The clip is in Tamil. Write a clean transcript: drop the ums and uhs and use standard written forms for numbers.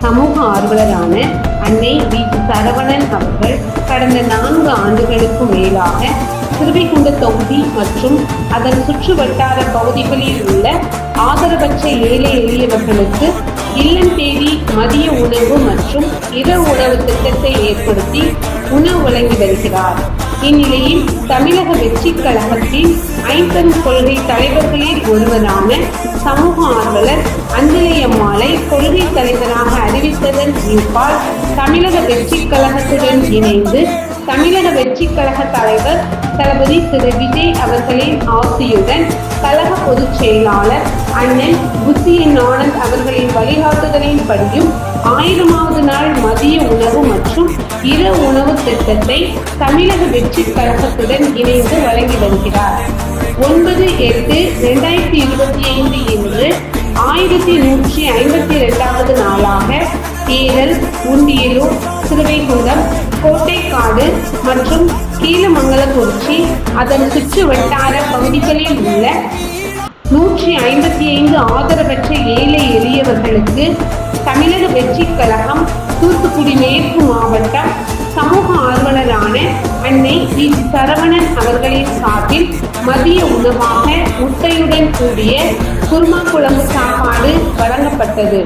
சமூக ஆர்வலரான அன்னை வி. சரவணன் அவர்கள் கடந்த 4 ஆண்டுகளுக்கு மேலாக திருவைகுண்ட தொகுதி மற்றும் அதன் சுற்று வட்டார பகுதிகளில் உள்ள ஆதரவற்ற ஏழை எளியவர்களுக்கு இல்லம் தேடி மதிய உணவு மற்றும் இரவு உணவு திட்டத்தை ஏற்படுத்தி உணவு வழங்கி வருகிறார். இந்நிலையில் தமிழக வெற்றி கழகத்தின் ஐம்பெரும் கொள்கை தலைவர்களில் ஒருவரான சமூக ஆர்வலர் அஞ்சலி அம்மாளை கொள்கை தலைவராக அறிவித்ததன் ஈர்ப்பால் தமிழக வெற்றி கழகத்துடன் இணைந்து தமிழக வெற்றி கழக தலைவர் தளபதி திரு விஜய் அவர்களின் ஆசியுடன் கழக பொதுச் செயலாளர் அண்ணன் புத்தியன் ஆனந்த் அவர்களின் வழிகாட்டுதலின்படியும் 1000வது நாள் மதிய உணவு மற்றும் இரவு உணவு திட்டத்தை தமிழக வெற்றி கழகத்துடன் இணைந்து வழங்கி வருகிறார். 9/8/2025 இன்று 1152வது நாளாக ஏரல், உண்டியலூர், திருவைகுண்டம், கோட்டைக்காடு மற்றும் கீழமங்கலக்குறிச்சி அதன் சுற்று வட்டார பகுதிகளில் உள்ள 155 ஆதரவற்ற ஏழை எளியவர்களுக்கு தமிழக வெற்றி கழகம் தூத்துக்குடி மேற்கு மாவட்டம் சமூக ஆர்வலரான அன்னை வி. சரவணன் அவர்களின் சார்பில் மதிய உணவாக முட்டையுடன் கூடிய குருமா குழம்பு சாப்பாடு வழங்கப்பட்டது.